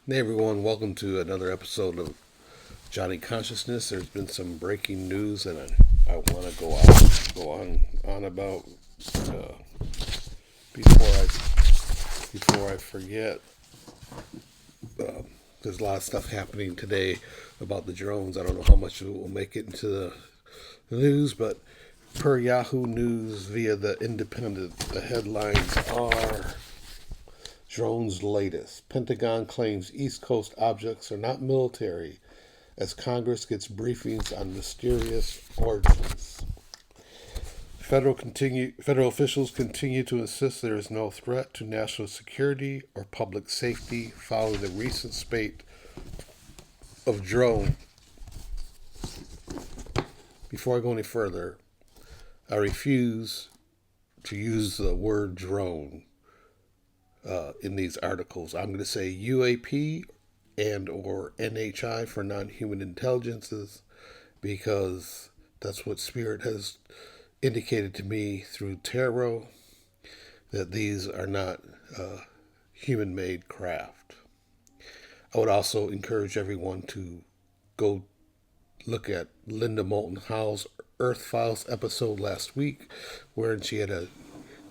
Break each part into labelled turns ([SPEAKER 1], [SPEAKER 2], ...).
[SPEAKER 1] Hey everyone, welcome to another episode of Johnny Consciousness. There's been some breaking news, and I want to go on about uh, before I forget. There's a lot of stuff happening today about the drones. I don't know how much it will make it into the news, but per Yahoo News via the Independent, the headlines are: drones latest. Pentagon claims East Coast objects are not military as Congress gets briefings on mysterious origins. Federal officials continue to insist there is no threat to national security or public safety following the recent spate of drone. Before I go any further, I refuse to use the word drone in these articles. I'm going to say UAP and or NHI for non-human intelligences because that's what Spirit has indicated to me through tarot, that these are not human-made craft. I would also encourage everyone to go look at Linda Moulton Howe's Earth Files episode last week, wherein she had an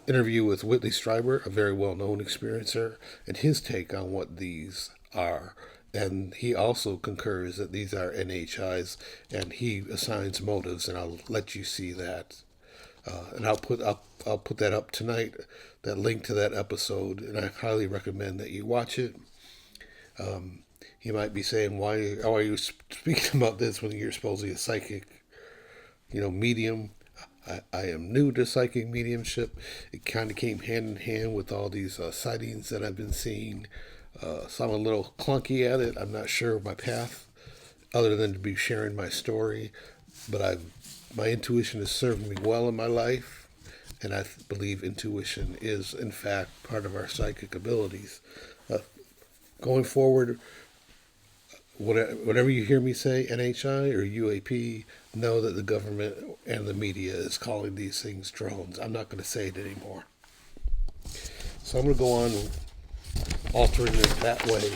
[SPEAKER 1] interview with Whitley Strieber, a very well-known experiencer, and his take on what these are. And he also concurs that these are NHIs, and he assigns motives, and I'll let you see that. And I'll put that up tonight, that link to that episode, and I highly recommend that you watch it. You might be saying, why are you speaking about this when you're supposedly a psychic, medium? I am new to psychic mediumship. It kind of came hand in hand with all these sightings that I've been seeing. So I'm a little clunky at it. I'm not sure of my path, other than to be sharing my story. But my intuition has served me well in my life, and I believe intuition is, in fact, part of our psychic abilities. Going forward, whatever you hear me say, NHI or UAP, know that the government and the media is calling these things drones. I'm not going to say it anymore. So I'm going to go on altering it that way.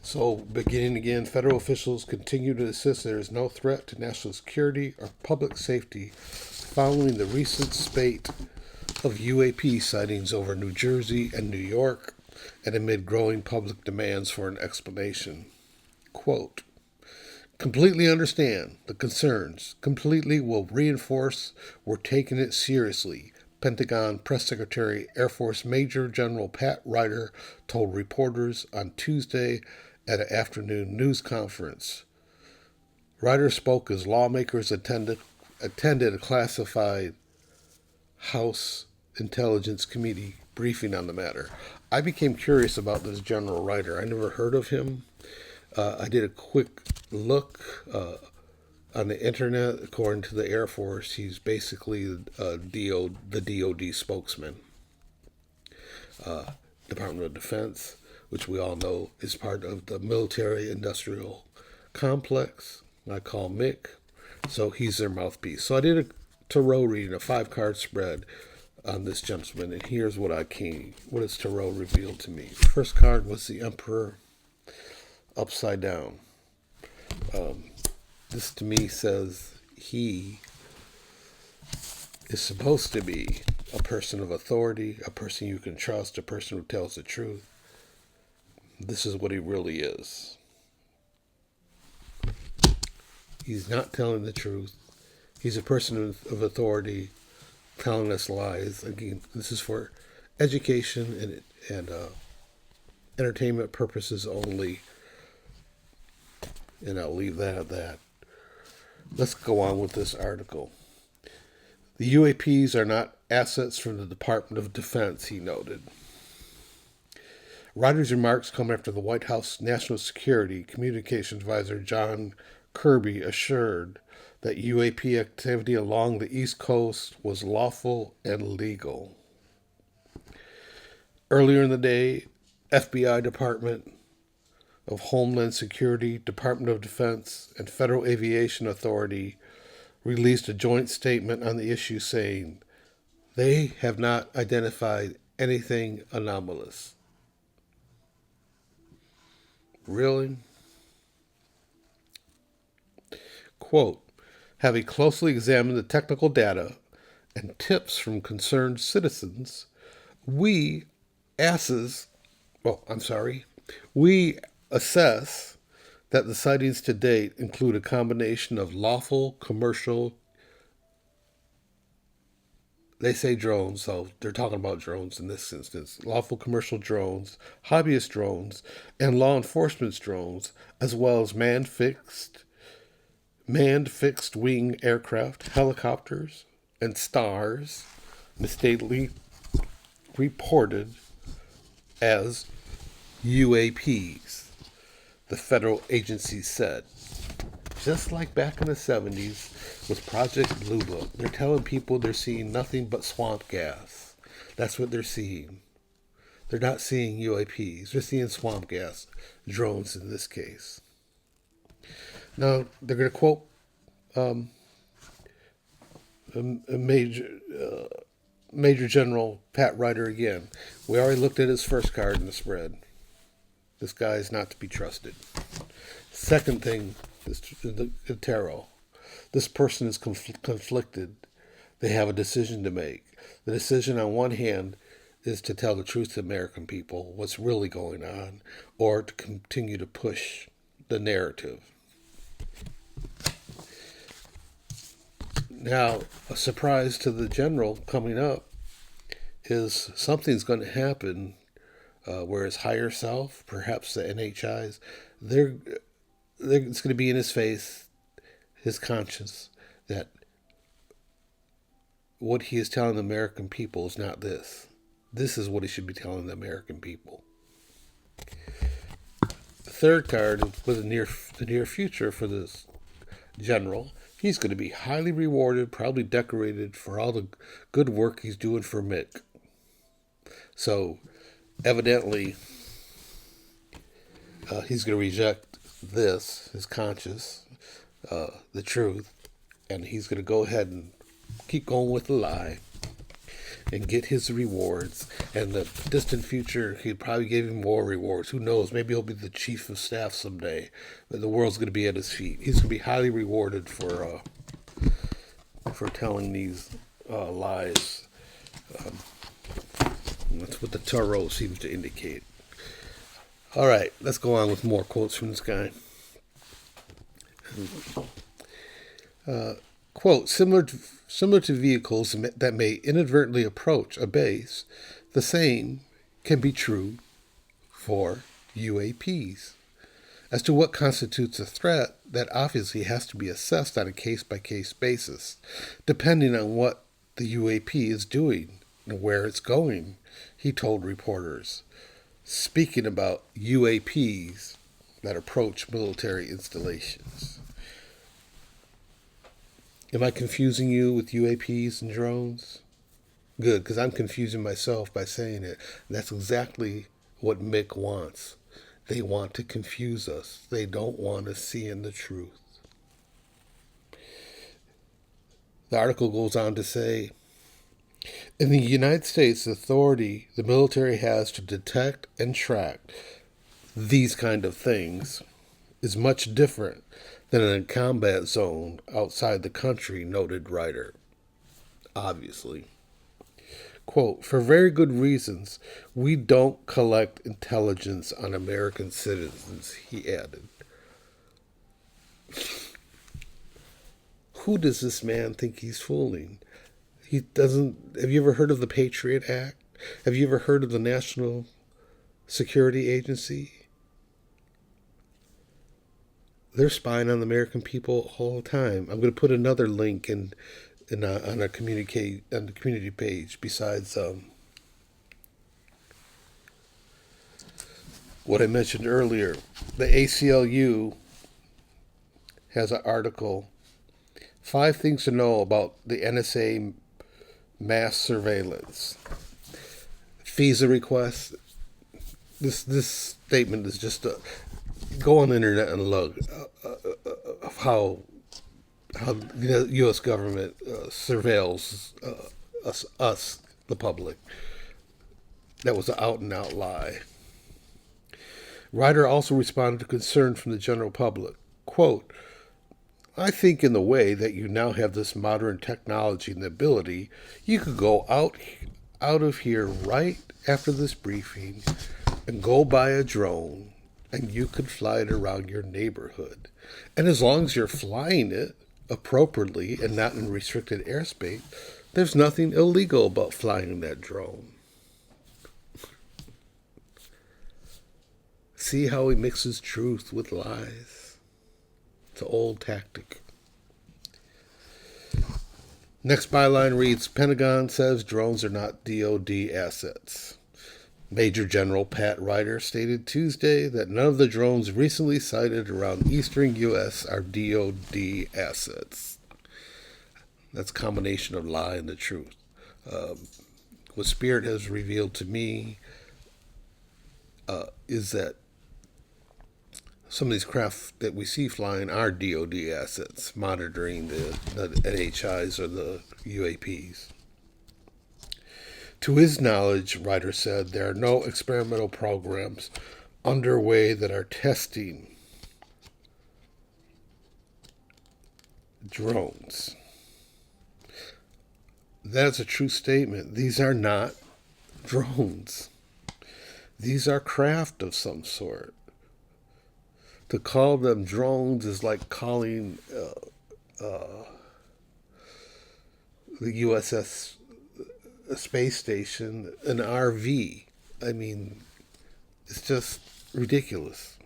[SPEAKER 1] So, beginning again, federal officials continue to insist there is no threat to national security or public safety following the recent spate of UAP sightings over New Jersey and New York, and amid growing public demands for an explanation. Quote, completely understand the concerns, completely will reinforce we're taking it seriously, Pentagon Press Secretary Air Force Major General Pat Ryder told reporters on Tuesday at an afternoon news conference. Ryder spoke as lawmakers attended a classified House Intelligence Committee briefing on the matter. I became curious about this General Ryder. I never heard of him. I did a quick look on the internet. According to the Air Force, he's basically the DOD spokesman. Department of Defense, which we all know is part of the military-industrial complex, I call MIC. So he's their mouthpiece. So I did a tarot reading, a 5-card spread on this gentleman, and here's what his tarot revealed to me. The first card was the Emperor upside down. This to me says he is supposed to be a person of authority, a person you can trust, a person who tells the truth. This is what he really is. He's not telling the truth. He's a person of authority telling us lies. Again, this is for education and entertainment purposes only. And I'll leave that at that. Let's go on with this article. The UAPs are not assets from the Department of Defense, he noted. Ryder's remarks come after the White House National Security Communications Advisor John Kirby assured that UAP activity along the East Coast was lawful and legal. Earlier in the day, FBI Department of Homeland Security, Department of Defense, and Federal Aviation Authority released a joint statement on the issue saying they have not identified anything anomalous. Really? Quote, having closely examined the technical data and tips from concerned citizens, we asses, we assess that the sightings to date include a combination of lawful commercial, they say drones, so they're talking about drones in this instance, lawful commercial drones, hobbyist drones, and law enforcement drones, as well as manned fixed wing aircraft, helicopters, and stars, mistakenly reported as UAPs, the federal agency said. Just like back in the 70s with Project Blue Book, they're telling people they're seeing nothing but swamp gas. That's what they're seeing. They're not seeing UAPs. They're seeing swamp gas, drones in this case. Now, they're going to quote Major General Pat Ryder again. We already looked at his first card in the spread. This guy is not to be trusted. Second thing is the tarot. This person is conflicted. They have a decision to make. The decision on one hand is to tell the truth to the American people, what's really going on, or to continue to push the narrative. Now, a surprise to the general coming up is something's going to happen where his higher self, perhaps the NHIs, it's going to be in his face, his conscience, that what he is telling the American people is not this. This is what he should be telling the American people. The third card is for the near future for this general. He's going to be highly rewarded, probably decorated for all the good work he's doing for Mick. So, evidently, he's going to reject this, his conscience, the truth, and he's going to go ahead and keep going with the lie and get his rewards. And the distant future, he'd probably give him more rewards. Who knows? Maybe he'll be the chief of staff someday. But the world's going to be at his feet. He's going to be highly rewarded for telling these lies. That's what the tarot seems to indicate. All right, let's go on with more quotes from this guy. Quote, similar to vehicles that may inadvertently approach a base, the same can be true for UAPs. As to what constitutes a threat, that obviously has to be assessed on a case-by-case basis, depending on what the UAP is doing and where it's going, he told reporters, speaking about UAPs that approach military installations. Am I confusing you with UAPs and drones? Good, because I'm confusing myself by saying it. That's exactly what Mick wants. They want to confuse us. They don't want us seeing the truth. The article goes on to say, in the United States, the authority the military has to detect and track these kind of things is much different than in a combat zone outside the country, noted Ryder. Obviously. Quote, for very good reasons, we don't collect intelligence on American citizens, he added. Who does this man think he's fooling? He doesn't. Have you ever heard of the Patriot Act? Have you ever heard of the National Security Agency? They're spying on the American people all the time. I'm going to put another link on our community page besides what I mentioned earlier. The ACLU has an article, 5 Things to Know About the NSA Mass Surveillance. FISA requests. This statement is just go on the internet and look how the U.S. government surveils us, the public. That was an out-and-out lie. Ryder also responded to concern from the general public. Quote, I think in the way that you now have this modern technology and ability, you could go out of here right after this briefing and go buy a drone and you could fly it around your neighborhood. And as long as you're flying it appropriately and not in restricted airspace, there's nothing illegal about flying that drone. See how he mixes truth with lies? It's an old tactic. Next byline reads, Pentagon says drones are not DOD assets. Major General Pat Ryder stated Tuesday that none of the drones recently sighted around eastern U.S. are DOD assets. That's a combination of lie and the truth. What Spirit has revealed to me is that some of these craft that we see flying are DOD assets, monitoring the NHIs or the UAPs. To his knowledge, Ryder said, there are no experimental programs underway that are testing drones. That's a true statement. These are not drones. These are craft of some sort. To call them drones is like calling the USS space station an RV. I mean, it's just ridiculous.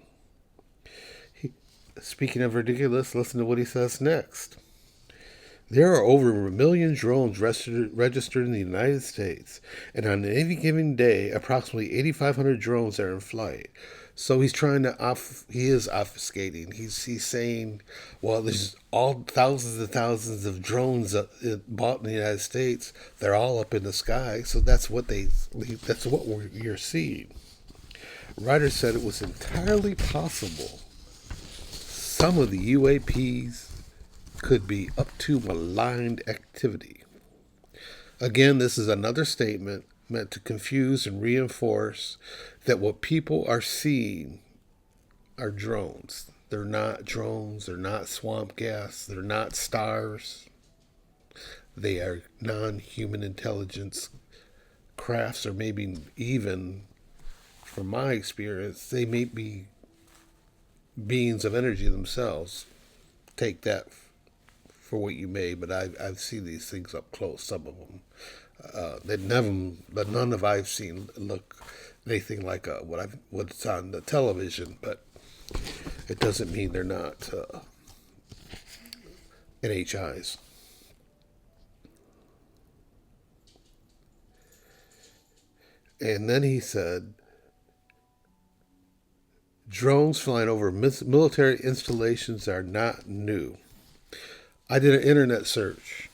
[SPEAKER 1] Speaking of ridiculous, listen to what he says next. There are over 1 million drones registered in the United States, and on any given day, approximately 8,500 drones are in flight. So he's trying to he is obfuscating. He's saying, well, there's all thousands and thousands of drones bought in the United States. They're all up in the sky. So that's what you're seeing. Ryder said it was entirely possible some of the UAPs could be up to maligned activity. Again, this is another statement meant to confuse and reinforce that what people are seeing are drones. They're not drones, they're not swamp gas, they're not stars. They are non-human intelligence crafts, or maybe even, from my experience, they may be beings of energy themselves. Take that for what you may, but I've seen these things up close, some of them. But none of I've seen look anything like what's on the television. But it doesn't mean they're not NHIs. And then he said, drones flying over military installations are not new. I did an internet search,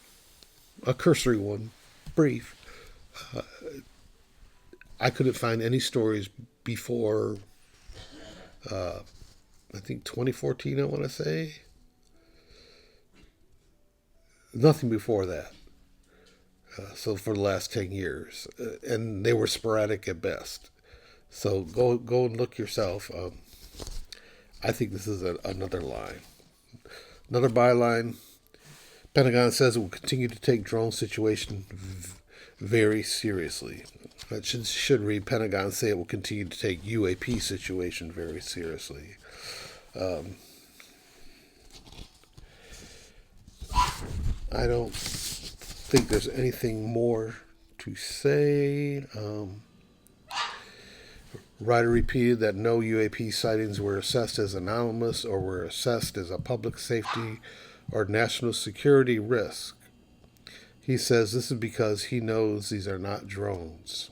[SPEAKER 1] a cursory one, brief. I couldn't find any stories before, I think 2014, I want to say. Nothing before that. So for the last 10 years. And they were sporadic at best. So go and look yourself. I think this is another lie. Another byline. Pentagon says it will continue to take drone situation very seriously. That should read, Pentagon say it will continue to take UAP situation very seriously. I don't think there's anything more to say. Ryder repeated that no UAP sightings were assessed as anomalous or were assessed as a public safety or national security risk. He says this is because he knows these are not drones.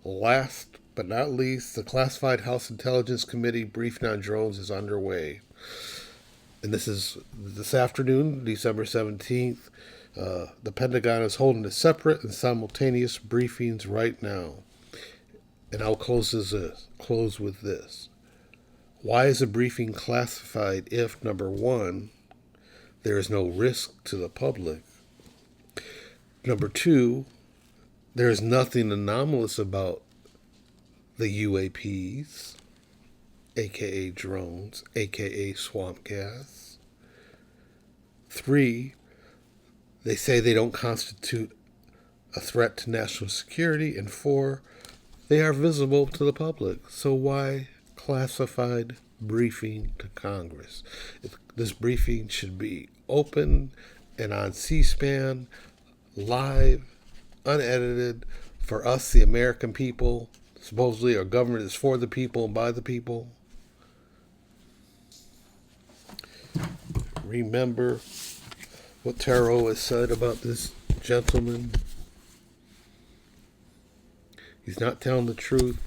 [SPEAKER 1] Last but not least, the classified House Intelligence Committee briefing on drones is underway. And this is this afternoon, December 17th. The Pentagon is holding a separate and simultaneous briefings right now. And I'll close with this. Why is a briefing classified if, number one, there is no risk to the public. Number two, there is nothing anomalous about the UAPs, aka drones, aka swamp gas. Three, they say they don't constitute a threat to national security. And four, they are visible to the public. So why classified briefing to Congress? This briefing should be open and on C-SPAN, live, unedited, for us, the American people. Supposedly our government is for the people and by the people. Remember what Tarot has said about this gentleman. He's not telling the truth.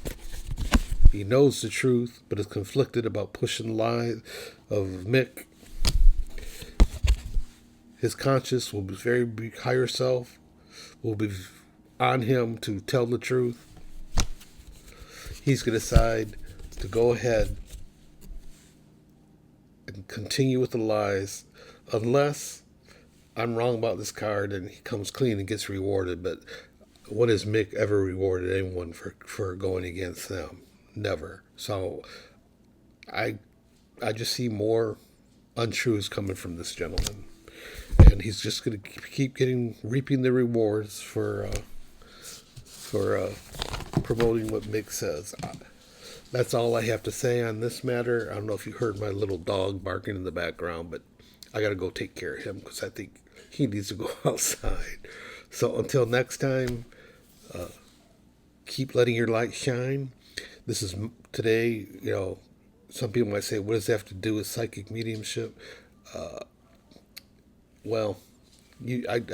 [SPEAKER 1] He knows the truth, but is conflicted about pushing lies of Mick. His conscience will be very higher self, will be on him to tell the truth. He's going to decide to go ahead and continue with the lies, unless I'm wrong about this card and he comes clean and gets rewarded. But when has Mick ever rewarded anyone for going against them? Never. So I just see more untruths coming from this gentleman, and he's just going to keep reaping the rewards for promoting what Mick says. That's all I have to say on this matter. I don't know if you heard my little dog barking in the background, but I got to go take care of him because I think he needs to go outside. So until next time, keep letting your light shine. This is today, some people might say, what does that have to do with psychic mediumship? I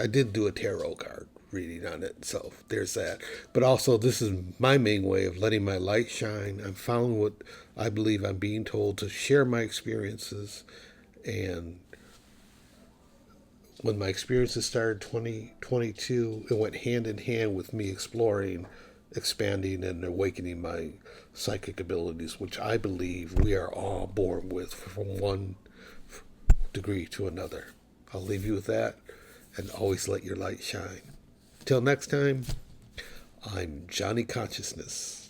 [SPEAKER 1] did do a tarot card reading on it, so there's that. But also, this is my main way of letting my light shine. I'm following what I believe I'm being told to share my experiences. And when my experiences started 2022, it went hand in hand with me exploring, expanding, and awakening my psychic abilities, which I believe we are all born with from one degree to another. I'll leave you with that, and always let your light shine. Till next time, I'm Johnny Consciousness.